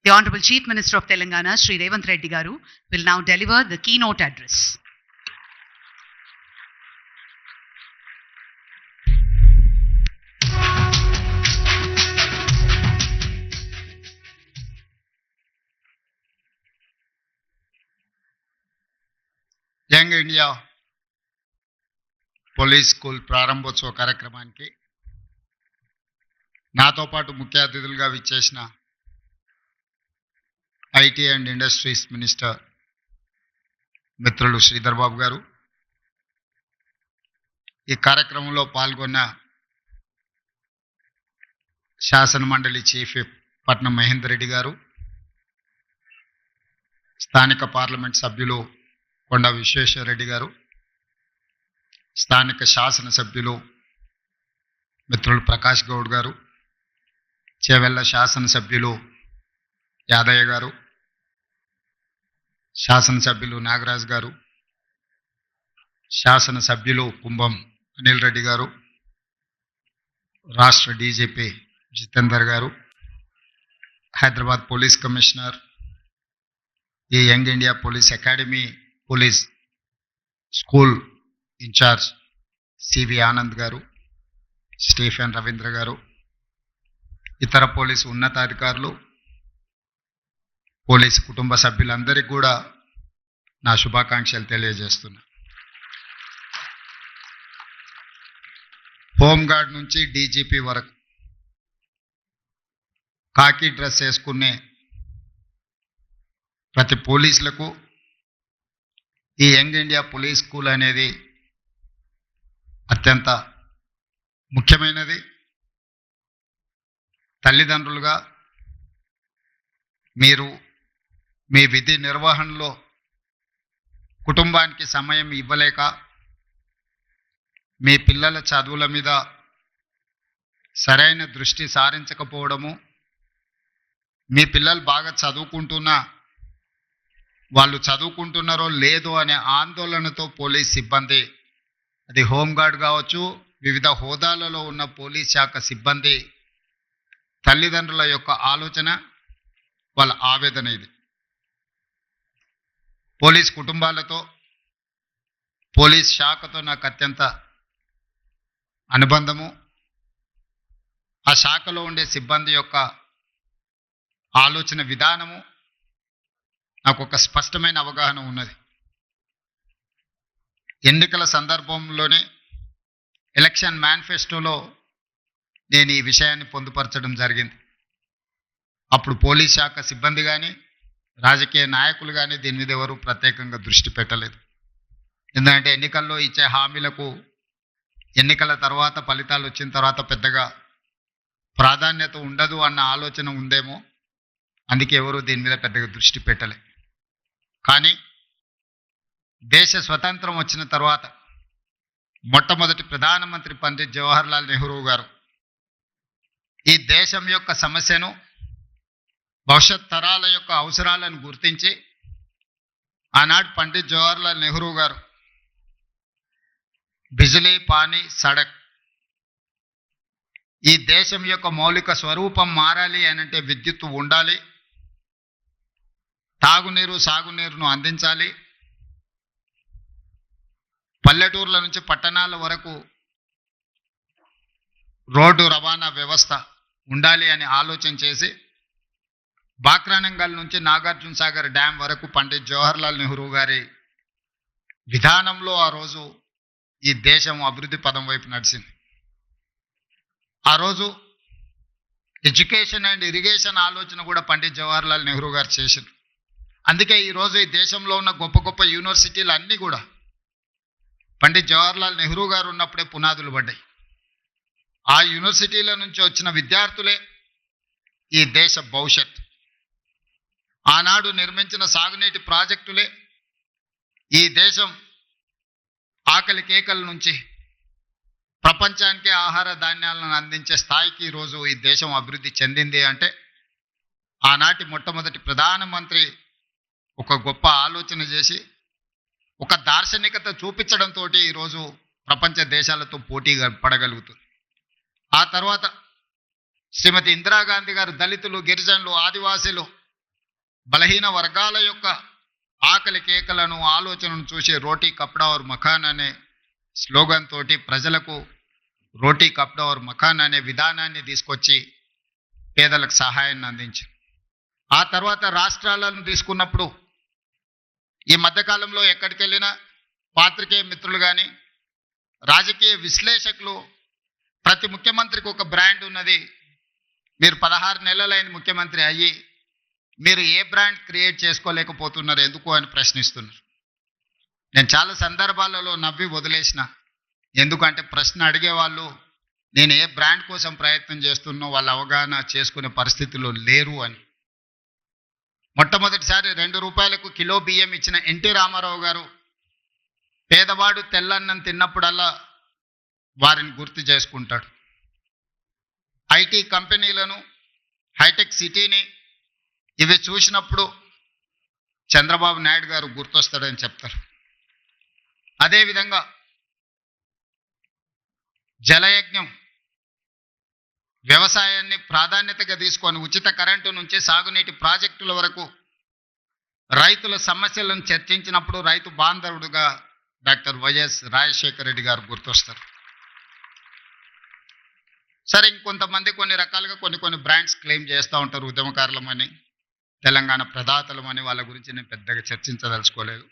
The Honorable Chief Minister of Telangana, Shri Revanth Reddy Garu, will now deliver the keynote address. Young India police school ప్రారంభోత్సవ కార్యక్రమానికి నాతో పాటు ముఖ్య అతిథులుగా విచ్చేసిన ఐటీ అండ్ ఇండస్ట్రీస్ మినిస్టర్ మిత్రులు శ్రీధర్ బాబు గారు, ఈ కార్యక్రమంలో పాల్గొన్న శాసన మండలి చీఫ్ విప్ పట్నం మహేందర్ రెడ్డి గారు, స్థానిక పార్లమెంట్ సభ్యులు కొండ విశ్వేశ్వరరెడ్డి గారు, స్థానిక శాసనసభ్యులు మిత్రులు ప్రకాష్ గౌడ్ గారు, చేవెళ్ళ శాసనసభ్యులు యాదయ్య గారు, శాసనసభ్యులు నాగరాజ్ గారు, శాసనసభ్యులు కుంభం అనిల్ రెడ్డి గారు, రాష్ట్ర DGP Jitender garu, Hyderabad police commissioner, ఈ young India police academy police school incharge C V Anand garu, Stephen Ravindra గారు, ఇతర పోలీసు ఉన్నతాధికారులు, పోలీసు కుటుంబ సభ్యులందరికీ కూడా నా శుభాకాంక్షలు తెలియజేస్తున్నా. హోంగార్డ్ నుంచి డీజీపీ వరకు కాకి డ్రెస్ వేసుకునే ప్రతి పోలీసులకు ఈ యంగ్ ఇండియా పోలీస్ స్కూల్ అనేది అత్యంత ముఖ్యమైనది. తల్లిదండ్రులుగా మీరు మీ విధి నిర్వహణలో కుటుంబానికి సమయం ఇవ్వలేక మీ పిల్లల చదువుల మీద సరైన దృష్టి సారించకపోవడము, మీ పిల్లలు బాగా చదువుకుంటున్నా వాళ్ళు చదువుకుంటున్నారో లేదో అనే ఆందోళనతో పోలీస్ సిబ్బంది, అది హోంగార్డ్ కావచ్చు, వివిధ హోదాలలో ఉన్న పోలీస్ శాఖ సిబ్బంది తల్లిదండ్రుల యొక్క ఆలోచన, వాళ్ళ ఆవేదన ఇది. పోలీస్ కుటుంబాలతో, పోలీస్ శాఖతో నాకు అత్యంత అనుబంధము. ఆ శాఖలో ఉండే సిబ్బంది యొక్క ఆలోచన విధానము నాకు ఒక స్పష్టమైన అవగాహన ఉన్నది. ఎన్నికల సందర్భంలోనే ఎలక్షన్ మేనిఫెస్టోలో నేను ఈ విషయాన్ని పొందుపరచడం జరిగింది. అప్పుడు పోలీస్ శాఖ సిబ్బంది కానీ రాజకీయ నాయకులు కానీ దీని మీద ఎవరు ప్రత్యేకంగా దృష్టి పెట్టలేదు. ఎందుకంటే ఎన్నికల్లో ఇచ్చే హామీలకు ఎన్నికల తర్వాత ఫలితాలు వచ్చిన తర్వాత పెద్దగా ప్రాధాన్యత ఉండదు అన్న ఆలోచన ఉందేమో, అందుకే ఎవరు దీని మీద పెద్దగా దృష్టి పెట్టలే. కానీ దేశ స్వతంత్రం వచ్చిన తర్వాత మొట్టమొదటి ప్రధానమంత్రి పండిత్ జవహర్లాల్ నెహ్రూ గారు ఈ దేశం యొక్క సమస్యను, భవిష్యత్ తరాల యొక్క అవసరాలను గుర్తించి ఆనాడు పండిత్ జవహర్లాల్ నెహ్రూ గారు బిజిలీ, పానీ, సడక్, ఈ దేశం యొక్క మౌలిక స్వరూపం మారాలి అనంటే విద్యుత్తు ఉండాలి, తాగునీరు సాగునీరును అందించాలి, పల్లెటూర్ల నుంచి పట్టణాల వరకు రోడ్డు రవాణా వ్యవస్థ ఉండాలి అని ఆలోచన చేసి బాక్రానంగల్ నుంచి నాగార్జున సాగర్ డ్యామ్ వరకు పండిత్ జవహర్లాల్ నెహ్రూ గారి విధానంలో ఆ రోజు ఈ దేశం అభివృద్ధి పదం వైపు నడిచింది. ఆ రోజు ఎడ్యుకేషన్ అండ్ ఇరిగేషన్ ఆలోచన కూడా పండిత్ జవహర్లాల్ నెహ్రూ గారు చేశారు. అందుకే ఈరోజు ఈ దేశంలో ఉన్న గొప్ప గొప్ప యూనివర్సిటీలు అన్నీ కూడా పండిత్ జవహర్లాల్ నెహ్రూ గారు ఉన్నప్పుడే పునాదులు పడ్డాయి. ఆ యూనివర్సిటీల నుంచి వచ్చిన విద్యార్థులే ఈ దేశ భవిష్యత్. ఆనాడు నిర్మించిన సాగునీటి ప్రాజెక్టులే ఈ దేశం ఆకలి కేకల నుంచి ప్రపంచానికి ఆహార ధాన్యాలను అందించే స్థాయికి ఈరోజు ఈ దేశం అభివృద్ధి చెందింది అంటే ఆనాటి మొట్టమొదటి ప్రధానమంత్రి ఒక గొప్ప ఆలోచన చేసి ఒక దార్శనికత చూపించడంతో ఈరోజు ప్రపంచ దేశాలతో పోటీ పడగలుగుతుంది. ఆ తర్వాత శ్రీమతి ఇందిరాగాంధీ గారు దళితులు, గిరిజనులు, ఆదివాసీలు బలహీన వర్గాల యొక్క ఆకలి కేకలను ఆలోచనను చూసి రోటీ కప్డా ఔర్ మకాన్ అనే స్లోగన్ తోటి ప్రజలకు రోటీ కప్డా ఔర్ మకాన్ అనే విధానాన్ని తీసుకొచ్చి పేదలకు సహాయాన్ని అందించారు. ఆ తర్వాత రాష్ట్రాలను తీసుకున్నప్పుడు ఈ మధ్యకాలంలో ఎక్కడికి వెళ్ళినా పాత్రికేయ మిత్రులు కానీ రాజకీయ విశ్లేషకులు ప్రతి ముఖ్యమంత్రికి ఒక బ్రాండ్ ఉన్నది, మీరు 16 నెలలైన ముఖ్యమంత్రి అయ్యి మీరు ఏ బ్రాండ్ క్రియేట్ చేసుకోలేకపోతున్నారు ఎందుకు అని ప్రశ్నిస్తున్నారు. నేను చాలా సందర్భాలలో నవ్వి వదిలేసిన, ఎందుకంటే ప్రశ్న అడిగేవాళ్ళు నేను ఏ బ్రాండ్ కోసం ప్రయత్నం చేస్తున్నో వాళ్ళ అవగాహన చేసుకునే పరిస్థితుల్లో లేరు అని. మొట్టమొదటిసారి 2 రూపాయలకు కిలో బియ్యం ఇచ్చిన ఎన్టీ రామారావు గారు పేదవాడు తెల్లన్నం తిన్నప్పుడల్లా వారిని గుర్తు చేసుకుంటాడు. ఐటీ కంపెనీలను, హైటెక్ సిటీని ఇవి చూసినప్పుడు చంద్రబాబు నాయుడు గారు గుర్తొస్తాడని చెప్తారు. అదేవిధంగా జలయజ్ఞం వ్యవసాయాన్ని ప్రాధాన్యతగా తీసుకొని ఉచిత కరెంటు నుంచి సాగునీటి ప్రాజెక్టుల వరకు రైతుల సమస్యలను చర్చించినప్పుడు రైతు బాంధవుడుగా డాక్టర్ వైఎస్ రాజశేఖర రెడ్డి గారు గుర్తొస్తారు. సరే, ఇంకొంతమంది కొన్ని రకాలుగా కొన్ని బ్రాండ్స్ క్లెయిమ్ చేస్తూ ఉంటారు, ఉద్యమకారులమని, తెలంగాణ ప్రదాతలమని. వాళ్ళ గురించి నేను పెద్దగా చర్చించదలుచుకోలేదు.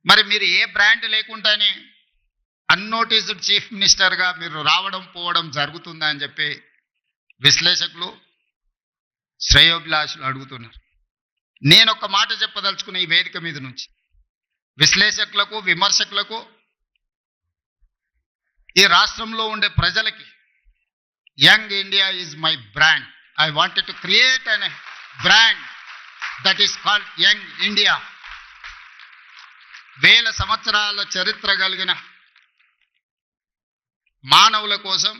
మరి మీరు ఏ బ్రాండ్ లేకుండానే అన్నోటీస్డ్ చీఫ్ మినిస్టర్గా మీరు రావడం పోవడం జరుగుతుందా అని చెప్పి విశ్లేషకులు, శ్రేయోభిలాషులు అడుగుతున్నారు. నేను ఒక మాట చెప్పదలుచుకున్న ఈ వేదిక మీద నుంచి విశ్లేషకులకు, విమర్శకులకు, ఈ రాష్ట్రంలో ఉండే ప్రజలకి, young India is my brand. I wanted to create an brand that is called young India. 1000 సంవత్సరాల చరిత్ర కలిగిన మానవుల కోసం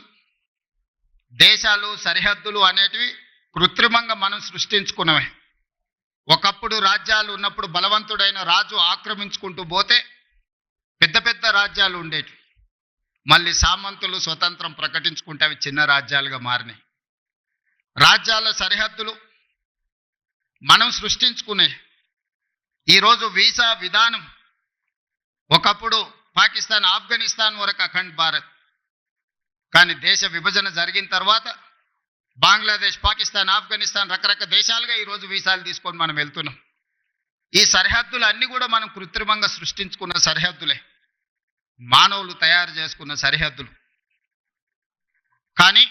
దేశాలు, సరిహద్దులు అనేటివి కృత్రిమంగా మనం సృష్టించుకున్నవే. ఒకప్పుడు రాజ్యాలు ఉన్నప్పుడు బలవంతుడైన రాజు ఆక్రమించుకుంటూ పోతే పెద్ద పెద్ద రాజ్యాలు ఉండేటివి. మళ్ళీ సామంతులు స్వతంత్రం ప్రకటించుకుంటే అవి చిన్న రాజ్యాలుగా మారినాయి. రాజ్యాల సరిహద్దులు మనం సృష్టించుకునే. ఈరోజు వీసా విధానం ఒకప్పుడు పాకిస్తాన్, ఆఫ్ఘనిస్తాన్ వరకు అఖండ్ భారత్. కానీ దేశ విభజన జరిగిన తర్వాత బంగ్లాదేశ్, పాకిస్తాన్, ఆఫ్ఘనిస్తాన్ రకరకాల దేశాలుగా ఈరోజు వీసాలు తీసుకొని మనం వెళ్తున్నాం. ఈ సరిహద్దులు అన్నీ కూడా మనం కృత్రిమంగా సృష్టించుకున్న సరిహద్దులే, మానవులు తయారు చేసుకున్న సరిహద్దులు. కానీ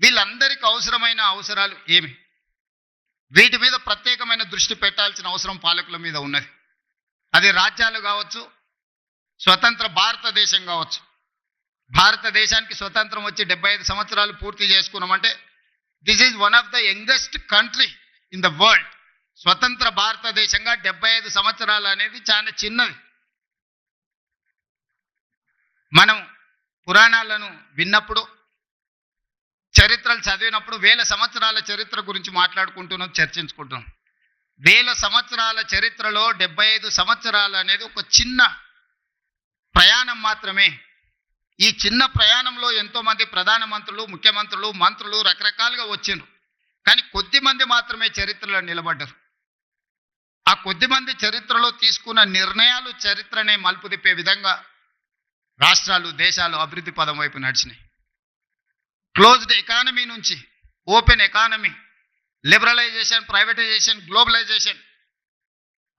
వీళ్ళందరికీ అవసరమైన అవసరాలు ఏమి? వీటి మీద ప్రత్యేకమైన దృష్టి పెట్టాల్సిన అవసరం పాలకుల మీద ఉన్నది. అది రాజ్యాలు కావచ్చు, స్వతంత్ర భారతదేశం కావచ్చు. భారతదేశానికి స్వతంత్రం వచ్చి 75 సంవత్సరాలు పూర్తి చేసుకున్నామంటే this is one of the youngest country in the world. స్వతంత్ర భారతదేశంగా 75 సంవత్సరాలు అనేది చాలా చిన్నది. మనం పురాణాలను విన్నప్పుడు, చరిత్రలు చదివినప్పుడు 1000 సంవత్సరాల చరిత్ర గురించి మాట్లాడుకుంటున్నాం, చర్చించుకుంటున్నాం. 1000 సంవత్సరాల చరిత్రలో 75 సంవత్సరాలు అనేది ఒక చిన్న ప్రయాణం మాత్రమే. ఈ చిన్న ప్రయాణంలో ఎంతోమంది ప్రధానమంత్రులు, ముఖ్యమంత్రులు, మంత్రులు రకరకాలుగా వచ్చిండ్రు. కానీ కొద్దిమంది మాత్రమే చరిత్రలో నిలబడ్డారు. ఆ కొద్దిమంది చరిత్రలో తీసుకున్న నిర్ణయాలు చరిత్రనే మలుపు తిప్పే విధంగా రాష్ట్రాలు, దేశాలు అభివృద్ధి పదం వైపు నడిచినాయి. క్లోజ్డ్ ఎకానమీ నుంచి open economy, liberalisation, privatisation, globalisation.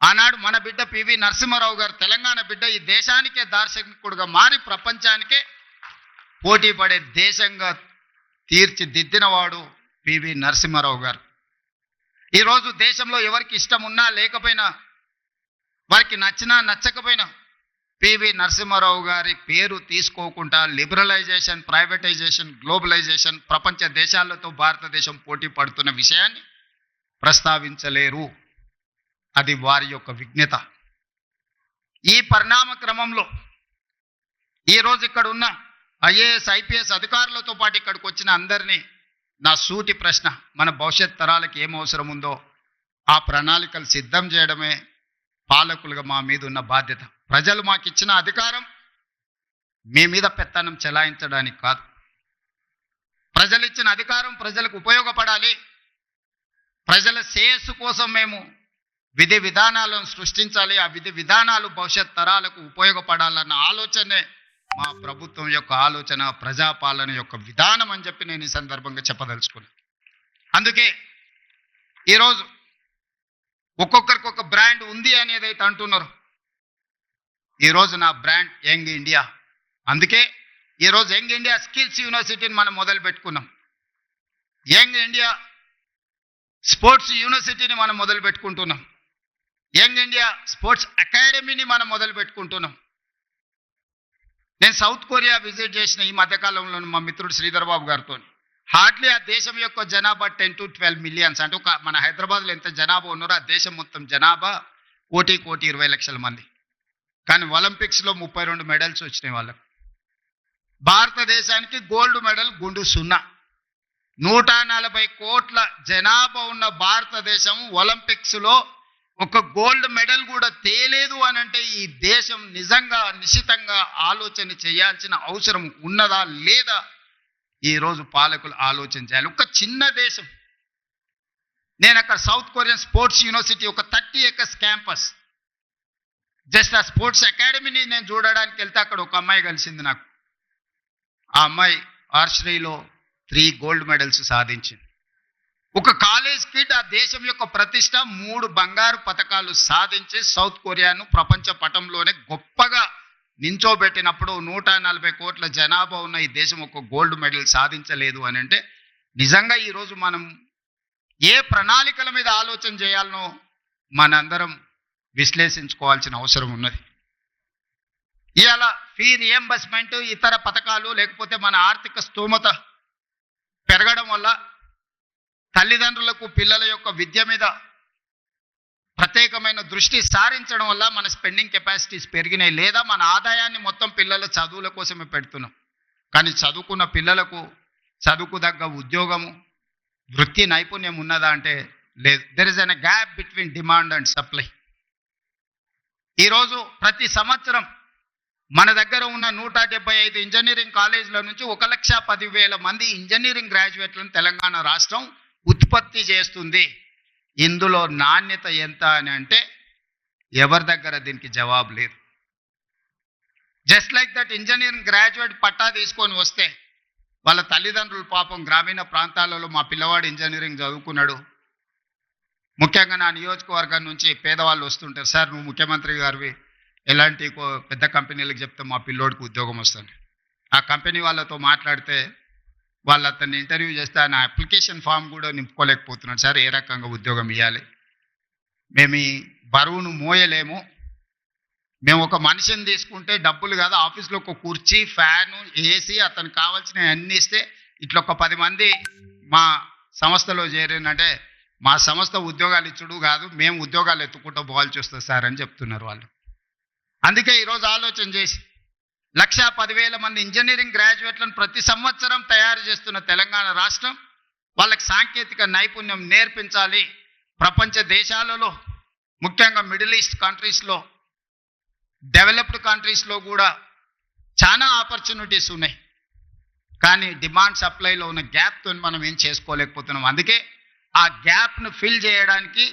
ఆనాడు మన బిడ్డ పివి నరసింహారావు గారు, తెలంగాణ బిడ్డ, ఈ దేశానికే దార్శనికుడుగా మారి ప్రపంచానికే పోటీ పడే దేశంగా తీర్చిదిద్దినవాడు పివి నరసింహారావు గారు. ఈరోజు దేశంలో ఎవరికి ఇష్టం ఉన్నా లేకపోయినా, వారికి నచ్చినా నచ్చకపోయినా పివి నరసింహారావు గారి పేరు తీసుకోకుండా లిబరలైజేషన్, ప్రైవేటైజేషన్, గ్లోబలైజేషన్, ప్రపంచ దేశాలతో భారతదేశం పోటీ పడుతున్న విషయాన్ని ప్రస్తావించలేరు. అది వారి యొక్క విజ్ఞత. ఈ పరిణామ క్రమంలో ఈరోజు ఇక్కడ ఉన్న ఐఏఎస్, ఐపీఎస్ అధికారులతో పాటు ఇక్కడికి వచ్చిన అందరినీ నా సూటి ప్రశ్న, మన భవిష్యత్ తరాలకు ఏం అవసరం ఉందో ఆ ప్రణాళికలు సిద్ధం చేయడమే పాలకులుగా మా మీద ఉన్న బాధ్యత. ప్రజలు మాకు ఇచ్చిన అధికారం మీ మీద పెత్తనం చెలాయించడానికి కాదు. ప్రజలు ఇచ్చిన అధికారం ప్రజలకు ఉపయోగపడాలి. ప్రజల శ్రేయస్సు కోసం మేము విధి విధానాలను సృష్టించాలి, ఆ విధి విధానాలు భవిష్యత్ తరాలకు ఉపయోగపడాలన్న ఆలోచనే మా ప్రభుత్వం యొక్క ఆలోచన, ప్రజాపాలన యొక్క విధానం అని చెప్పి నేను ఈ సందర్భంగా చెప్పదలుచుకున్నాను. అందుకే ఈరోజు ఒక్కొక్కరికి ఒక బ్రాండ్ ఉంది అనేది అయితే అంటున్నారు. ఈరోజు నా బ్రాండ్ యంగ్ ఇండియా. అందుకే ఈరోజు యంగ్ ఇండియా స్కిల్స్ యూనివర్సిటీని మనం మొదలు పెట్టుకున్నాం. యంగ్ ఇండియా స్పోర్ట్స్ యూనివర్సిటీని మనం మొదలు పెట్టుకుంటున్నాం. యంగ్ ఇండియా స్పోర్ట్స్ అకాడమీని మనం మొదలు పెట్టుకుంటున్నాం. నేను సౌత్ కొరియా విజిట్ చేసిన ఈ మధ్యకాలంలో మా మిత్రుడు శ్రీధర్ బాబు గారితో. హార్డ్లీ ఆ దేశం యొక్క జనాభా 10 to 12 మిలియన్స్. అంటే ఒక మన హైదరాబాద్లో ఎంత జనాభా ఉన్నారో ఆ దేశం మొత్తం జనాభా 1,20,00,000 మంది. కానీ ఒలింపిక్స్లో 32 మెడల్స్ వచ్చినాయి వాళ్ళకు. భారతదేశానికి గోల్డ్ మెడల్ గుండు 0. 140 కోట్ల జనాభా ఉన్న భారతదేశం ఒలింపిక్స్లో ఒక గోల్డ్ మెడల్ కూడా తేలేదు అని అంటే ఈ దేశం నిజంగా నిశితంగా ఆలోచన చేయాల్సిన అవసరం ఉన్నదా లేదా ఈరోజు పాలకులు ఆలోచన చేయాలి. ఒక చిన్న దేశం. నేను అక్కడ సౌత్ కొరియన్ స్పోర్ట్స్ యూనివర్సిటీ ఒక 30 acres క్యాంపస్, జస్ట్ ఆ స్పోర్ట్స్ అకాడమీని నేను చూడడానికి వెళ్తే అక్కడ ఒక అమ్మాయి కలిసింది నాకు. ఆ అమ్మాయి ఆర్చరీలో 3 గోల్డ్ మెడల్స్ సాధించింది. ఒక కాలేజ్ కిడ్ ఆ దేశం యొక్క ప్రతిష్ట 3 బంగారు పతకాలు సాధించి సౌత్ కొరియాను ప్రపంచ పటంలోనే గొప్పగా నించోబెట్టినప్పుడు 140 కోట్ల జనాభా ఉన్న ఈ దేశం ఒక గోల్డ్ మెడల్ సాధించలేదు అని అంటే నిజంగా ఈరోజు మనం ఏ ప్రణాళికల మీద ఆలోచన చేయాలనో మనందరం విశ్లేషించుకోవాల్సిన అవసరం ఉన్నది. ఇవాళ ఫీ రియంబర్స్మెంట్, ఇతర పథకాలు లేకపోతే మన ఆర్థిక స్తోమత పెరగడం వల్ల తల్లిదండ్రులకు పిల్లల యొక్క విద్య మీద ప్రత్యేకమైన దృష్టి సారించడం వల్ల మన స్పెండింగ్ కెపాసిటీస్ పెరిగినాయి. లేదా మన ఆదాయాన్ని మొత్తం పిల్లల చదువుల కోసమే పెడుతున్నాం. కానీ చదువుకున్న పిల్లలకు చదువుకు తగ్గ ఉద్యోగము, వృత్తి నైపుణ్యం ఉన్నదా అంటే లేదు. There is an gap between demand and supply. ఈరోజు ప్రతి సంవత్సరం మన దగ్గర ఉన్న 175 ఇంజనీరింగ్ కాలేజీల నుంచి 1,10,000 మంది ఇంజనీరింగ్ గ్రాడ్యుయేట్లను తెలంగాణ రాష్ట్రం ఉత్పత్తి చేస్తుంది. ఇందులో నాణ్యత ఎంత అని అంటే ఎవరి దగ్గర దీనికి జవాబు లేదు. Just like that engineering graduate పట్టా తీసుకొని వస్తే వాళ్ళ తల్లిదండ్రులు పాపం గ్రామీణ ప్రాంతాలలో మా పిల్లవాడు ఇంజనీరింగ్ చదువుకున్నాడు. ముఖ్యంగా నా నియోజకవర్గం నుంచి పేదవాళ్ళు వస్తుంటారు, సార్ నువ్వు ముఖ్యమంత్రి గారివి ఎలాంటి పెద్ద కంపెనీలకు చెప్తే మా పిల్లోడికి ఉద్యోగం వస్తుంది. ఆ కంపెనీ వాళ్ళతో మాట్లాడితే వాళ్ళు అతన్ని ఇంటర్వ్యూ చేస్తే ఆయన అప్లికేషన్ ఫామ్ కూడా నింపుకోలేకపోతున్నాడు. సార్ ఏ రకంగా ఉద్యోగం ఇవ్వాలి, మేము ఈ బరువును మోయలేము, మేము ఒక మనిషిని తీసుకుంటే డబ్బులు కాదు, ఆఫీస్లో ఒక కుర్చీ, ఫ్యాను, ఏసీ, అతనికి కావాల్సినవి అన్నీ ఇస్తే ఇట్లా ఒక 10 మంది మా సంస్థలో చేరినంటే మా సంస్థ ఉద్యోగాలు ఇచ్చుడు కాదు, మేము ఉద్యోగాలు ఎత్తుకుంటూ పోవాల్సి వస్తుంది సార్ అని చెప్తున్నారు వాళ్ళు. అందుకే ఈరోజు ఆలోచన చేసి 1,10,000 మంది ఇంజనీరింగ్ గ్రాడ్యుయేట్లను ప్రతి సంవత్సరం తయారు చేస్తున్న తెలంగాణ రాష్ట్రం వాళ్ళకి సాంకేతిక నైపుణ్యం నేర్పించాలి. ప్రపంచ దేశాలలో ముఖ్యంగా మిడిల్ ఈస్ట్ కంట్రీస్లో, డెవలప్డ్ కంట్రీస్లో కూడా చాలా ఆపర్చునిటీస్ ఉన్నాయి. కానీ డిమాండ్ సప్లైలో ఉన్న గ్యాప్తో మనం ఏం చేసుకోలేకపోతున్నాం. అందుకే ఆ గ్యాప్ను ఫిల్ చేయడానికి,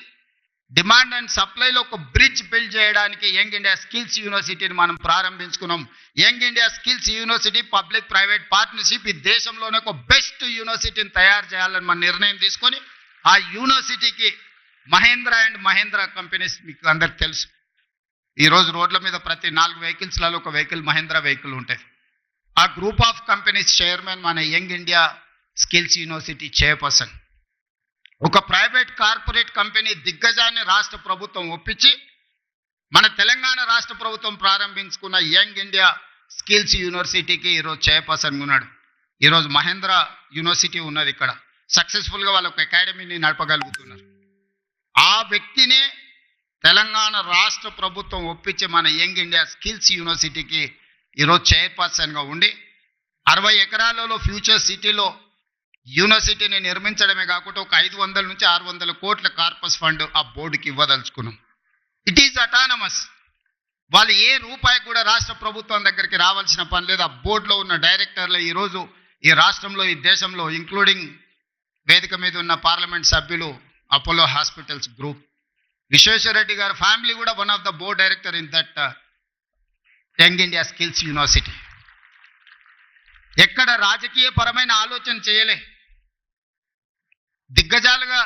డిమాండ్ అండ్ సప్లైలో ఒక బ్రిడ్జ్ బిల్డ్ చేయడానికి యంగ్ ఇండియా స్కిల్స్ యూనివర్సిటీని మనం ప్రారంభించుకున్నాం. Young India skills university public private partnership ఈ దేశంలోనే ఒక బెస్ట్ యూనివర్సిటీని తయారు చేయాలని మన నిర్ణయం తీసుకొని ఆ యూనివర్సిటీకి మహేంద్ర అండ్ మహేంద్ర కంపెనీస్ మీకు అందరికి తెలుసు. ఈరోజు రోడ్ల మీద ప్రతి 4 వెహికల్స్లలో ఒక వెహికల్ మహేంద్ర వెహికల్ ఉంటాయి. ఆ గ్రూప్ ఆఫ్ కంపెనీస్ చైర్మన్ మన young India skills university chairperson. ఒక ప్రైవేట్ కార్పొరేట్ కంపెనీ దిగ్గజాన్ని రాష్ట్ర ప్రభుత్వం ఒప్పించి మన తెలంగాణ రాష్ట్ర ప్రభుత్వం ప్రారంభించుకున్న యంగ్ ఇండియా స్కిల్స్ యూనివర్సిటీకి ఈరోజు చైర్పర్సన్గా ఉన్నాడు. ఈరోజు మహేంద్ర యూనివర్సిటీ ఉన్నది ఇక్కడ. సక్సెస్ఫుల్గా వాళ్ళు ఒక అకాడమీని నడపగలుగుతున్నారు. ఆ వ్యక్తినే తెలంగాణ రాష్ట్ర ప్రభుత్వం ఒప్పించి మన యంగ్ ఇండియా స్కిల్స్ యూనివర్సిటీకి ఈరోజు చైర్పర్సన్గా ఉండి 60 ఎకరాలలో ఫ్యూచర్ సిటీలో యూనివర్సిటీని నిర్మించడమే కాకుండా ఒక 500 నుంచి 600 కోట్ల కార్పస్ ఫండ్ ఆ బోర్డుకి ఇవ్వదలుచుకున్నాం. It is autonomous. వాళ్ళు ఏ రూపాయి కూడా రాష్ట్ర ప్రభుత్వం దగ్గరికి రావాల్సిన పని లేదు. ఆ బోర్డులో ఉన్న డైరెక్టర్లు ఈరోజు ఈ రాష్ట్రంలో, ఈ దేశంలో, ఇంక్లూడింగ్ వేదిక మీద ఉన్న పార్లమెంట్ సభ్యులు అపోలో హాస్పిటల్స్ గ్రూప్. విశ్వేశ్వరరెడ్డి గారి ఫ్యామిలీ కూడా one of the board director in that young India skills university. ఎక్కడ రాజకీయ పరమైన ఆలోచన చేయలే, దిగ్గజాలుగా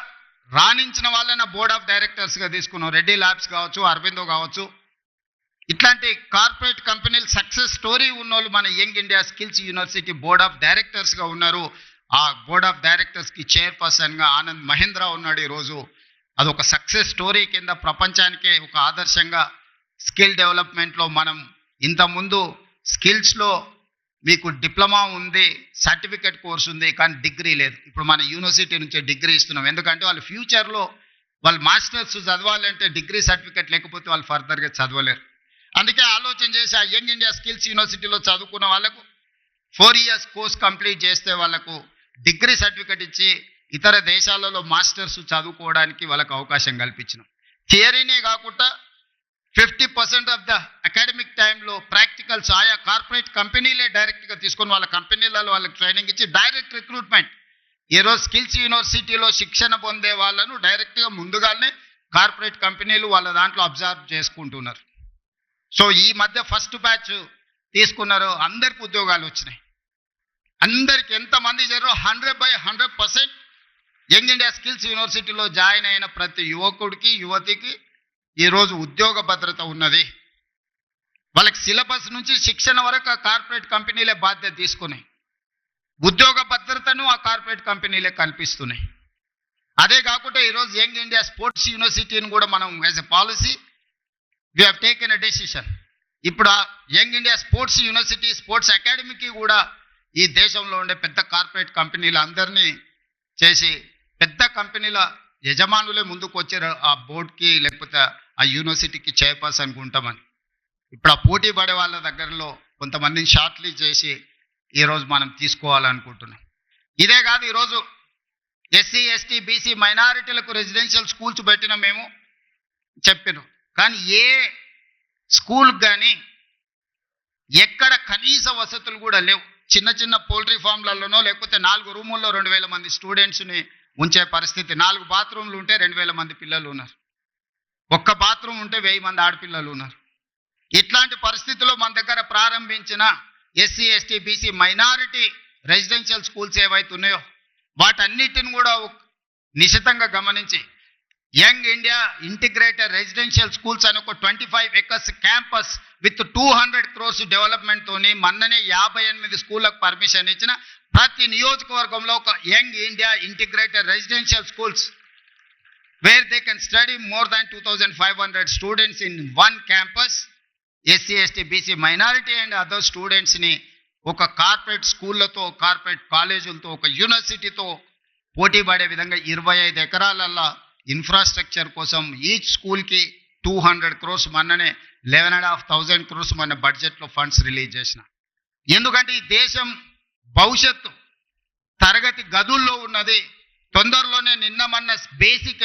రాణించిన వాళ్ళని బోర్డ్ ఆఫ్ డైరెక్టర్స్గా తీసుకున్నాం. రెడ్డి ల్యాబ్స్ కావచ్చు, అరవిందో కావచ్చు, ఇట్లాంటి కార్పొరేట్ కంపెనీలు సక్సెస్ స్టోరీ ఉన్నోళ్ళు మన young India skills university board of డైరెక్టర్స్గా ఉన్నారు. ఆ బోర్డ్ ఆఫ్ డైరెక్టర్స్కి చైర్పర్సన్గా ఆనంద్ మహేంద్ర ఉన్నాడు. ఈరోజు అదొక సక్సెస్ స్టోరీ కింద ప్రపంచానికే ఒక ఆదర్శంగా స్కిల్ డెవలప్మెంట్లో మనం ఇంతకుముందు స్కిల్స్లో మీకు డిప్లొమా ఉంది, సర్టిఫికెట్ కోర్స్ ఉంది, కానీ డిగ్రీ లేదు. ఇప్పుడు మన యూనివర్సిటీ నుంచి డిగ్రీ ఇస్తున్నాం. ఎందుకంటే వాళ్ళు ఫ్యూచర్లో వాళ్ళు మాస్టర్స్ చదవాలంటే డిగ్రీ సర్టిఫికెట్ లేకపోతే వాళ్ళు ఫర్దర్గా చదవలేరు. అందుకే ఆలోచన చేసి ఆ యంగ్ ఇండియా స్కిల్స్ యూనివర్సిటీలో చదువుకున్న వాళ్ళకు 4 years కోర్స్ కంప్లీట్ చేస్తే వాళ్ళకు డిగ్రీ సర్టిఫికెట్ ఇచ్చి ఇతర దేశాలలో మాస్టర్స్ చదువుకోవడానికి వాళ్ళకు అవకాశం కల్పించినాం. థియరీనే కాకుండా 50% ఆఫ్ ద అకాడమిక్ టైంలో ప్రాక్టికల్స్ ఆయా కార్పొరేట్ కంపెనీలే డైరెక్ట్గా తీసుకొని వాళ్ళ కంపెనీలలో వాళ్ళకి ట్రైనింగ్ ఇచ్చి డైరెక్ట్ రిక్రూట్మెంట్. ఈరోజు స్కిల్స్ యూనివర్సిటీలో శిక్షణ పొందే వాళ్ళను డైరెక్ట్గా ముందుగానే కార్పొరేట్ కంపెనీలు వాళ్ళ దాంట్లో అబ్జర్వ్ చేసుకుంటున్నారు. సో ఈ మధ్య ఫస్ట్ బ్యాచ్ తీసుకున్నారు, అందరికి ఉద్యోగాలు వచ్చినాయి. అందరికి ఎంతమంది చేరారో 100% యంగ్ ఇండియా స్కిల్స్ యూనివర్సిటీలో జాయిన్ అయిన ప్రతి యువకుడికి యువతికి ఈరోజు ఉద్యోగ భద్రత ఉన్నది. వాళ్ళకి సిలబస్ నుంచి శిక్షణ వరకు ఆ కార్పొరేట్ కంపెనీలే బాధ్యత తీసుకున్నాయి. ఉద్యోగ భద్రతను ఆ కార్పొరేట్ కంపెనీలే కల్పిస్తున్నాయి. అదే కాకుండా ఈరోజు యంగ్ ఇండియా స్పోర్ట్స్ యూనివర్సిటీని కూడా మనం as a policy we have taken a decision. ఇప్పుడు ఆ young India sports university sports అకాడమీకి కూడా ఈ దేశంలో ఉండే పెద్ద కార్పొరేట్ కంపెనీలు అందరినీ చేసి పెద్ద కంపెనీల యజమానులే ముందుకు వచ్చారు ఆ బోర్డుకి లేకపోతే ఆ యూనివర్సిటీకి చైర్పర్సన్కి ఉంటామని. ఇప్పుడు ఆ పోటీ పడే వాళ్ళ దగ్గరలో కొంతమందిని షార్ట్ లిస్ట్ చేసి ఈరోజు మనం తీసుకోవాలనుకుంటున్నాం. ఇదే కాదు, ఈరోజు ఎస్సీ ఎస్టీ బీసీ మైనారిటీలకు రెసిడెన్షియల్ స్కూల్స్ పెట్టిన మేము చెప్పినాం. కానీ ఏ స్కూల్కి కానీ ఎక్కడ కనీస వసతులు కూడా లేవు. చిన్న చిన్న పౌల్ట్రీ ఫామ్లలోనో లేకపోతే 4 రూముల్లో 2000 మంది స్టూడెంట్స్ని ఉంచే పరిస్థితి. 4 బాత్రూమ్లు ఉంటే 2000 మంది పిల్లలు ఉన్నారు. ఒక్క బాత్రూమ్ ఉంటే 1000 మంది ఆడపిల్లలు ఉన్నారు. ఇట్లాంటి పరిస్థితుల్లో మన దగ్గర ప్రారంభించిన SC ST BC minority residential schools ఏవైతే ఉన్నాయో వాటన్నిటిని కూడా నిశితంగా గమనించి young India integrated residential schools అని ఒక 25 acres క్యాంపస్ విత్ 200 crores డెవలప్మెంట్తోని మొన్ననే 58 స్కూళ్ళకు పర్మిషన్ ఇచ్చిన ప్రతి నియోజకవర్గంలో ఒక young India integrated residential schools where they can study more than 2500 students in one campus. SC ST BC minority and other స్టూడెంట్స్ని ఒక కార్పొరేట్ స్కూళ్ళతో కార్పొరేట్ కాలేజీలతో ఒక యూనివర్సిటీతో పోటీ పడే విధంగా 25 ఎకరాలల్లో ఇన్ఫ్రాస్ట్రక్చర్ కోసం ఈచ్ స్కూల్కి 200 crores మొన్ననే 11,500 crores మన బడ్జెట్లో ఫండ్స్ రిలీజ్ చేసిన. ఎందుకంటే ఈ దేశం భవిష్యత్తు తరగతి గదుల్లో ఉన్నది. తొందరలోనే నిన్న మొన్న బేసిక్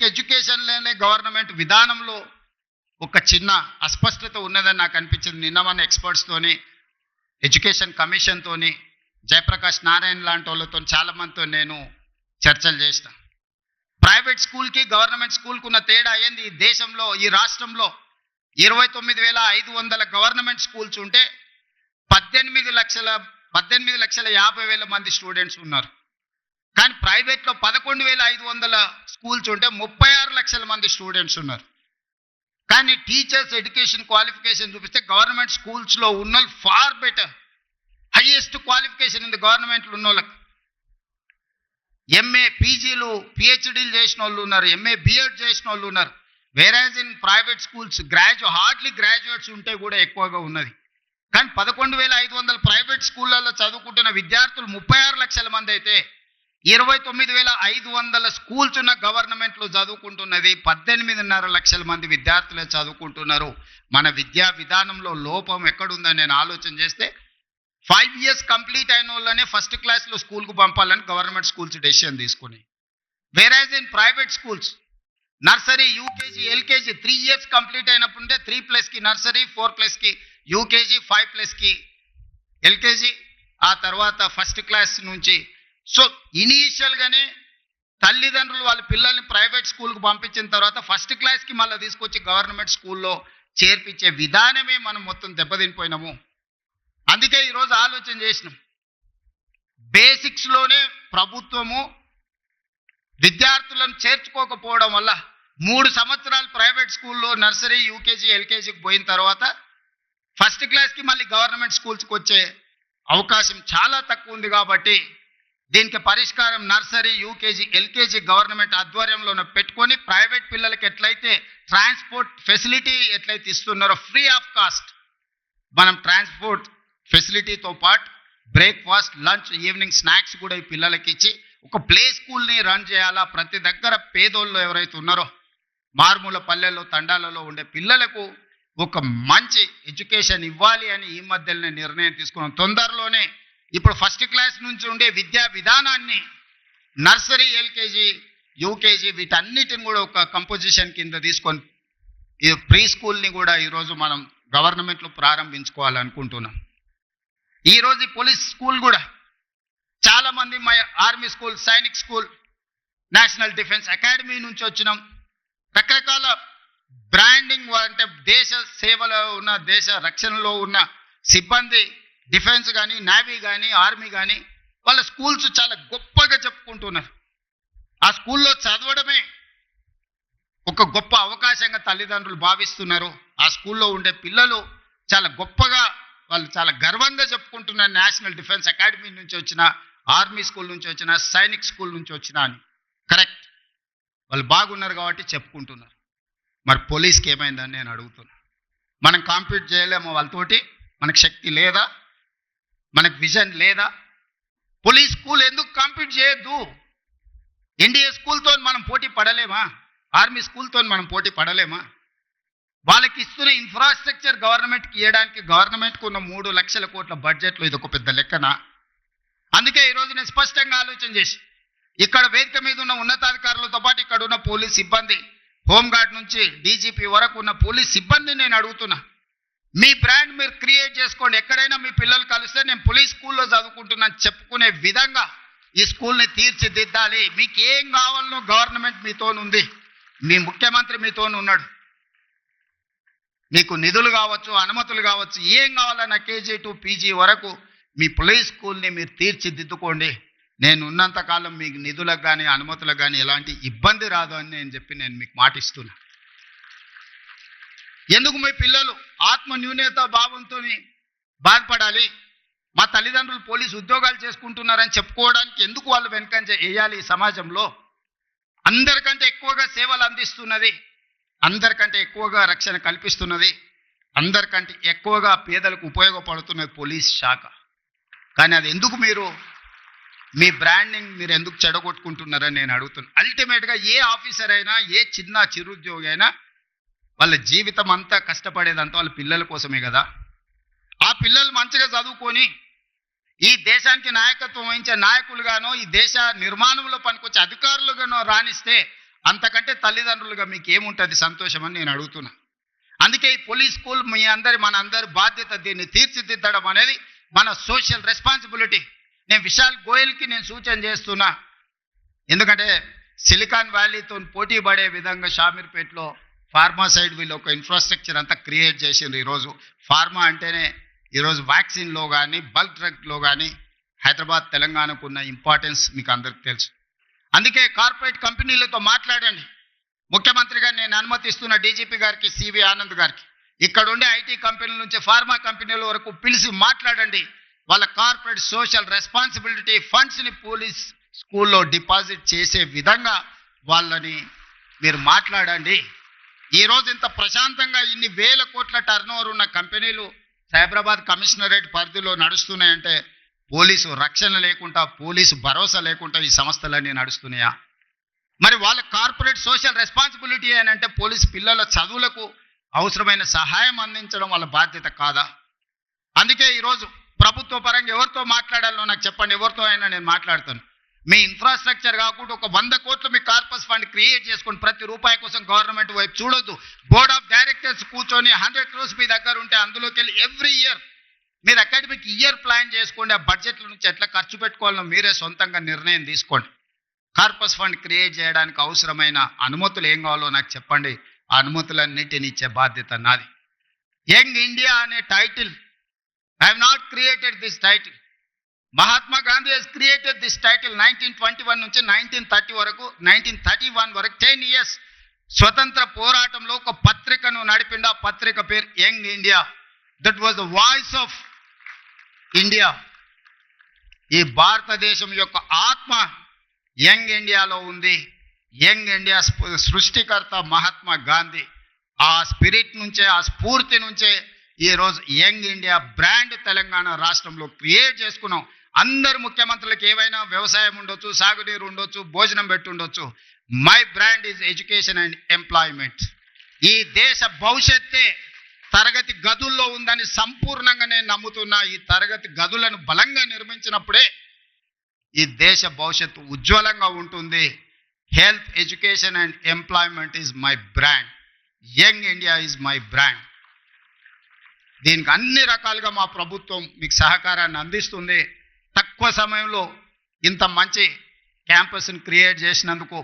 ఎడ్యుకేషన్లోనే గవర్నమెంట్ విధానంలో ఒక చిన్న అస్పష్టత ఉన్నదని నాకు అనిపించింది. నిన్న మొన్న ఎక్స్పర్ట్స్తోని ఎడ్యుకేషన్ కమిషన్తోని జయప్రకాష్ నారాయణ లాంటి వాళ్ళతో చాలామందితో నేను చర్చలు చేసిన. ప్రైవేట్ స్కూల్కి గవర్నమెంట్ స్కూల్కి ఉన్న తేడా ఏంది? ఈ దేశంలో ఈ రాష్ట్రంలో 29,500 గవర్నమెంట్ స్కూల్స్ ఉంటే 18,50,000 మంది స్టూడెంట్స్ ఉన్నారు. కానీ ప్రైవేట్లో 11,500 స్కూల్స్ ఉంటే 36 లక్షల మంది స్టూడెంట్స్ ఉన్నారు. కానీ టీచర్స్ ఎడ్యుకేషన్ క్వాలిఫికేషన్ చూపిస్తే గవర్నమెంట్ స్కూల్స్లో ఉన్న far better, highest qualification in the గవర్నమెంట్లో ఉన్న వాళ్ళకి ఎంఏ పీజీలు పిహెచ్డీలు చేసిన వాళ్ళు ఉన్నారు, ఎంఏ బిఎడ్ చేసిన వాళ్ళు ఉన్నారు. వేరాజ్ in private schools hardly graduates ఉంటే కూడా ఎక్కువగా ఉన్నది. కానీ 11,500 ప్రైవేట్ స్కూళ్ళల్లో చదువుకుంటున్న విద్యార్థులు 36 లక్షల మంది అయితే 29,500 స్కూల్స్ ఉన్న గవర్నమెంట్లో చదువుకుంటున్నది 18.5 లక్షల మంది విద్యార్థులే చదువుకుంటున్నారు. మన విద్యా విధానంలో లోపం ఎక్కడుందని నేను ఆలోచన చేస్తే 5 years కంప్లీట్ అయిన వాళ్ళనే ఫస్ట్ క్లాస్లో స్కూల్కు పంపాలని గవర్నమెంట్ స్కూల్స్ డెసిషన్ తీసుకున్నాయి. Whereas in private schools nursery UKG LKG 3 years complete అయినప్పుడే 3+కి నర్సరీ, 4+కి యూకేజీ, 5+కి ఎల్కేజీ, ఆ తర్వాత ఫస్ట్ క్లాస్ నుంచి. సో ఇనీషియల్గానే తల్లిదండ్రులు వాళ్ళ పిల్లల్ని ప్రైవేట్ స్కూల్కి పంపించిన తర్వాత ఫస్ట్ క్లాస్కి మళ్ళీ తీసుకొచ్చి గవర్నమెంట్ స్కూల్లో చేర్పించే విధానమే మనం మొత్తం దెబ్బతినిపోయినాము. అందుకే ఈరోజు ఆలోచన చేసినాం, బేసిక్స్లోనే ప్రభుత్వము విద్యార్థులను చేర్చుకోకపోవడం వల్ల 3 సంవత్సరాలు ప్రైవేట్ స్కూల్లో నర్సరీ, యూకేజీ, ఎల్కేజీకి పోయిన తర్వాత ఫస్ట్ క్లాస్కి మళ్ళీ గవర్నమెంట్ స్కూల్స్కి వచ్చే అవకాశం చాలా తక్కువ ఉంది. కాబట్టి దీనికి పరిష్కారం నర్సరీ, యూకేజీ, ఎల్కేజీ గవర్నమెంట్ ఆధ్వర్యంలోనే పెట్టుకొని ప్రైవేట్ పిల్లలకి ఎట్లయితే ట్రాన్స్పోర్ట్ ఫెసిలిటీ ఎట్లయితే ఇస్తున్నారో ఫ్రీ ఆఫ్ కాస్ట్ మనం ట్రాన్స్పోర్ట్ ఫెసిలిటీతో పాటు బ్రేక్ఫాస్ట్, లంచ్, ఈవినింగ్ స్నాక్స్ కూడా ఈ పిల్లలకి ఇచ్చి ఒక ప్లే స్కూల్ని రన్ చేయాలా. ప్రతి దగ్గర పేదోళ్ళు ఎవరైతే ఉన్నారో మారుమూల పల్లెల్లో, తండాలలో ఉండే పిల్లలకు ఒక మంచి ఎడ్యుకేషన్ ఇవ్వాలి అని ఈ మధ్యలోనే నిర్ణయం తీసుకున్నాం. తొందరలోనే ఇప్పుడు ఫస్ట్ క్లాస్ నుంచి ఉండే విద్యా విధానాన్ని నర్సరీ, ఎల్కేజీ, యూకేజీ వీటన్నిటిని కూడా ఒక కంపోజిషన్ కింద తీసుకొని ఈ ప్రీ స్కూల్ని కూడా ఈరోజు మనం గవర్నమెంట్లో ప్రారంభించుకోవాలనుకుంటున్నాం. ఈరోజు ఈ పోలీస్ స్కూల్ కూడా చాలామంది మా army school, Sainik school, national defence academy నుంచి వచ్చినాం. రకరకాల బ్రాండింగ్ అంటే దేశ సేవలో ఉన్న, దేశ రక్షణలో ఉన్న సిబ్బంది డిఫెన్స్ కానీ, నేవీ కానీ, ఆర్మీ కానీ వాళ్ళ స్కూల్స్ చాలా గొప్పగా చెప్పుకుంటున్నారు. ఆ స్కూల్లో చదవడమే ఒక గొప్ప అవకాశంగా తల్లిదండ్రులు భావిస్తున్నారు. ఆ స్కూల్లో ఉండే పిల్లలు చాలా గొప్పగా, వాళ్ళు చాలా గర్వంగా చెప్పుకుంటున్నారు. నేషనల్ డిఫెన్స్ అకాడమీ నుంచి వచ్చిన, ఆర్మీ స్కూల్ నుంచి వచ్చిన, సైనిక్ స్కూల్ నుంచి వచ్చిన అని. కరెక్ట్, వాళ్ళు బాగున్నారు కాబట్టి చెప్పుకుంటున్నారు. మరి పోలీస్కి ఏమైందని నేను అడుగుతున్నా. మనం కాంపీట్ చేయలేమో వాళ్ళతోటి? మనకు శక్తి లేదా? మనకు విజన్ లేదా? పోలీస్ స్కూల్ ఎందుకు కాంపీట్ చేయొద్దు? ఎన్డీఏ స్కూల్తో మనం పోటీ పడలేమా? ఆర్మీ స్కూల్తో మనం పోటీ పడలేమా? వాళ్ళకి ఇస్తున్న ఇన్ఫ్రాస్ట్రక్చర్ గవర్నమెంట్కి ఇవ్వడానికి గవర్నమెంట్కి ఉన్న 3 లక్షల కోట్ల బడ్జెట్లో ఇది ఒక పెద్ద లెక్కన. అందుకే ఈరోజు నేను స్పష్టంగా ఆలోచన చేసి ఇక్కడ వేదిక మీద ఉన్న ఉన్నతాధికారులతో పాటు ఇక్కడ ఉన్న పోలీస్ సిబ్బంది, హోంగార్డ్ నుంచి డీజీపీ వరకు ఉన్న పోలీస్ సిబ్బంది నేను అడుగుతున్నా, మీ బ్రాండ్ మీరు క్రియేట్ చేసుకోండి. ఎక్కడైనా మీ పిల్లలు కలిస్తే నేను పోలీస్ స్కూల్లో చదువుకుంటున్నాను చెప్పుకునే విధంగా ఈ స్కూల్ని తీర్చిదిద్దాలి. మీకు ఏం కావాలనో గవర్నమెంట్ మీతోనుంది, మీ ముఖ్యమంత్రి మీతోనున్నాడు. మీకు నిధులు కావచ్చు, అనుమతులు కావచ్చు, ఏం కావాలన్నా కేజీ టు పీజీ వరకు మీ పోలీస్ స్కూల్ని మీరు తీర్చిదిద్దుకోండి. నేను ఉన్నంతకాలం మీకు నిధులకు కానీ, అనుమతులకు కానీ ఎలాంటి ఇబ్బంది రాదు అని నేను మీకు మాటిస్తున్నా. ఎందుకు మీ పిల్లలు ఆత్మ న్యూనత భావంతో బాధపడాలి? మా తల్లిదండ్రులు పోలీసు ఉద్యోగాలు చేసుకుంటున్నారని చెప్పుకోవడానికి ఎందుకు వాళ్ళు వెనకంజ వేయాలి? ఈ సమాజంలో అందరికంటే ఎక్కువగా సేవలు అందిస్తున్నది, అందరికంటే ఎక్కువగా రక్షణ కల్పిస్తున్నది, అందరికంటే ఎక్కువగా పేదలకు ఉపయోగపడుతున్నది పోలీస్ శాఖ. కానీ అది ఎందుకు మీరు మీ బ్రాండింగ్ మీరు ఎందుకు చెడగొట్టుకుంటున్నారని నేను అడుగుతున్నాను. అల్టిమేట్గా ఏ ఆఫీసర్ అయినా, ఏ చిన్న చిరుద్యోగి అయినా వాళ్ళ జీవితం అంతా కష్టపడేదంతా వాళ్ళ పిల్లల కోసమే కదా. ఆ పిల్లలు మంచిగా చదువుకొని ఈ దేశానికి నాయకత్వం వహించే నాయకులుగానో, ఈ దేశ నిర్మాణంలో పనికొచ్చే అధికారులుగానో రాణిస్తే అంతకంటే తల్లిదండ్రులుగా మీకు ఏముంటుంది సంతోషం అని నేను అడుగుతున్నా. అందుకే ఈ పోలీస్ స్కూల్ మన అందరి బాధ్యత. దీన్ని తీర్చిదిద్దడం అనేది మన సోషల్ రెస్పాన్సిబిలిటీ. నేను విశాల్ గోయల్కి నేను సూచన చేస్తున్నా, ఎందుకంటే సిలికాన్ వ్యాలీతో పోటీ పడే విధంగా షామీర్పేటలో ఫార్మా సైడ్ వీళ్ళు ఒక ఇన్ఫ్రాస్ట్రక్చర్ అంతా క్రియేట్ చేసిండ్రు. ఈరోజు ఫార్మా అంటేనే ఈరోజు వ్యాక్సిన్లో కానీ, బల్క్ డ్రగ్లో కానీ హైదరాబాద్, తెలంగాణకు ఉన్న ఇంపార్టెన్స్ మీకు అందరికీ తెలుసు. అందుకే కార్పొరేట్ కంపెనీలతో మాట్లాడండి. ముఖ్యమంత్రిగా నేను అనుమతిస్తున్న డీజీపీ గారికి, సివి ఆనంద్ గారికి, ఇక్కడ ఉండే ఐటీ కంపెనీల నుంచి ఫార్మా కంపెనీల వరకు పిలిచి మాట్లాడండి. వాళ్ళ కార్పొరేట్ సోషల్ రెస్పాన్సిబిలిటీ ఫండ్స్ని పోలీస్ స్కూల్లో డిపాజిట్ చేసే విధంగా వాళ్ళని మీరు మాట్లాడండి. ఈరోజు ఇంత ప్రశాంతంగా ఇన్ని వేల కోట్ల టర్నోవర్ ఉన్న కంపెనీలు సైబరాబాద్ కమిషనరేట్ పరిధిలో నడుస్తున్నాయంటే పోలీసు రక్షణ లేకుండా, పోలీసు భరోసా లేకుండా ఈ సంస్థలన్నీ నడుస్తున్నాయా? మరి వాళ్ళ కార్పొరేట్ సోషల్ రెస్పాన్సిబిలిటీ అంటే పోలీసు పిల్లల చదువులకు అవసరమైన సహాయం అందించడం వాళ్ళ బాధ్యత కాదా? అందుకే ఈరోజు ప్రభుత్వ పరంగా ఎవరితో మాట్లాడాలో నాకు చెప్పండి, ఎవరితో అయినా నేను మాట్లాడతాను. మీ ఇన్ఫ్రాస్ట్రక్చర్ కాకుండా ఒక 100 కోట్లు మీ కార్పస్ ఫండ్ క్రియేట్ చేసుకొని ప్రతి రూపాయి కోసం గవర్నమెంట్ వైపు చూడొద్దు. బోర్డ్ ఆఫ్ డైరెక్టర్స్ కూర్చొని 100 crores మీ దగ్గర ఉంటే అందులోకి వెళ్ళి ఎవ్రీ ఇయర్ మీరు అకాడమిక్ ఇయర్ ప్లాన్ చేసుకోండి. ఆ బడ్జెట్ల నుంచి ఎట్లా ఖర్చు పెట్టుకోవాలో మీరే సొంతంగా నిర్ణయం తీసుకోండి. కార్పస్ ఫండ్ క్రియేట్ చేయడానికి అవసరమైన అనుమతులు ఏం కావాలో నాకు చెప్పండి. ఆ అనుమతులన్నిటిని ఇచ్చే బాధ్యత నాది. యంగ్ ఇండియా అనే title, I have not created this title. Mahatma Gandhi has created this title 1921 నుంచి 1931 వరకు 10 years స్వతంత్ర పోరాటంలో ఒక పత్రికను నడిపిండు. ఆ పత్రిక పేరు young India. That was the voice of India. ఈ భారతదేశం యొక్క ఆత్మ యంగ్ ఇండియాలో ఉంది. యంగ్ ఇండియా సృష్టికర్త మహాత్మా గాంధీ. ఆ స్పిరిట్ నుంచే, ఆ స్ఫూర్తి నుంచే ఈరోజు యంగ్ ఇండియా బ్రాండ్ తెలంగాణ రాష్ట్రంలో క్రియేట్ చేసుకున్నాం. అందరు ముఖ్యమంత్రులకు ఏవైనా వ్యవసాయం ఉండొచ్చు, సాగునీరు ఉండొచ్చు, భోజనం పెట్టి ఉండొచ్చు. My brand is education and employment. ఈ దేశ భవిష్యత్తే తరగతి గదుల్లో ఉందని సంపూర్ణంగా నేను నమ్ముతున్నా. ఈ తరగతి గదులను బలంగా నిర్మించినప్పుడే ఈ దేశ భవిష్యత్తు ఉజ్వలంగా ఉంటుంది. Health, education and employment is my brand. Young India is my brand. దీనికి అన్ని రకాలుగా మా ప్రభుత్వం మీకు సహకారాన్ని అందిస్తుంది. తక్కువ సమయంలో ఇంత మంచి క్యాంపస్ని క్రియేట్ చేసినందుకు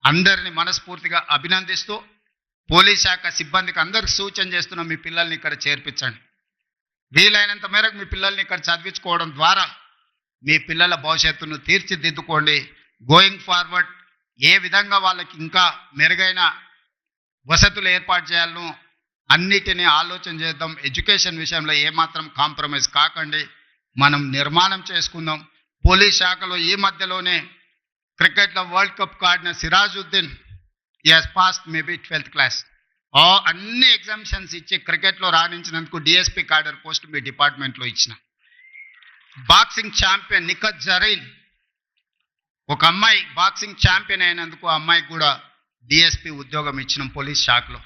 అందరిని మనస్ఫూర్తిగా అభినందిస్తూ, పోలీస్ శాఖ సిబ్బందికి అందరికి సూచన చేస్తున్నాం, మీ పిల్లల్ని ఇక్కడ చేర్పించండి. వీలైనంత మేరకు మీ పిల్లల్ని ఇక్కడ చదివించుకోవడం ద్వారా మీ పిల్లల భవిష్యత్తును తీర్చిదిద్దుకోండి. గోయింగ్ ఫార్వర్డ్ ఏ విధంగా వాళ్ళకి ఇంకా మెరుగైన వసతులు ఏర్పాటు చేయాలను అన్నిటినీ ఆలోచన చేద్దాం. ఎడ్యుకేషన్ విషయంలో ఏమాత్రం కాంప్రమైజ్ కాకండి. మనం నిర్మాణం చేసుకుందాం. పోలీస్ శాఖలో ఈ మధ్యలోనే క్రికెట్లో వరల్డ్ కప్ ఆడిన Sirajuddin has passed maybe 12th class. అన్ని ఎగ్జామిషన్స్ ఇచ్చి క్రికెట్లో రాణించినందుకు డిఎస్పీ క్యాడర్ పోస్ట్ మీ డిపార్ట్మెంట్లో ఇచ్చిన. బాక్సింగ్ ఛాంపియన్ నిఖత్ జరీన్, ఒక అమ్మాయి బాక్సింగ్ ఛాంపియన్ అయినందుకు ఆ అమ్మాయికి కూడా డిఎస్పీ ఉద్యోగం ఇచ్చినాం పోలీస్ శాఖలో.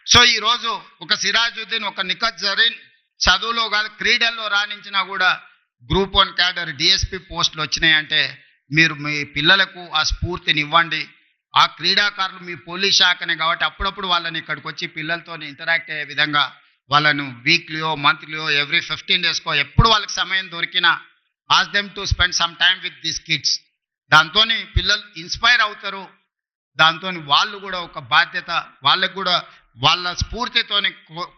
సో ఈరోజు ఒక సిరాజుద్దీన్, ఒక నిఖత్ జరీన్ చదువులో కాదు క్రీడల్లో రాణించినా కూడా గ్రూప్ 1 క్యాడర్ డిఎస్పీ పోస్టులు వచ్చినాయంటే మీరు మీ పిల్లలకు ఆ స్ఫూర్తిని ఇవ్వండి. ఆ క్రీడాకారులు మీ పోలీస్ శాఖనే కాబట్టి అప్పుడప్పుడు వాళ్ళని ఇక్కడికి వచ్చి పిల్లలతో ఇంటరాక్ట్ అయ్యే విధంగా వాళ్ళను వీక్లీయో, మంత్లీయో, ఎవ్రీ 15 daysకో ఎప్పుడు వాళ్ళకి సమయం దొరికినా ask them to spend some time with this kids. దాంతో పిల్లలు ఇన్స్పైర్ అవుతారు. దాంతో వాళ్ళు కూడా ఒక బాధ్యత, వాళ్ళకు కూడా వాళ్ళ స్ఫూర్తితోని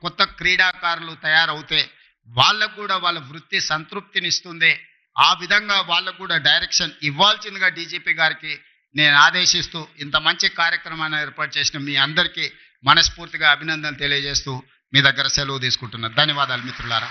కొత్త క్రీడాకారులు తయారవుతే వాళ్ళకు కూడా వాళ్ళ వృత్తి సంతృప్తినిస్తుంది. ఆ విధంగా వాళ్ళకు కూడా డైరెక్షన్ ఇవ్వాల్సిందిగా డీజీపీ గారికి నేను ఆదేశిస్తూ ఇంత మంచి కార్యక్రమాన్ని ఏర్పాటు చేసిన మీ అందరికీ మనస్ఫూర్తిగా అభినందనలు తెలియజేస్తూ మీ దగ్గర సెలవు తీసుకుంటున్నాను. ధన్యవాదాలు మిత్రులారా.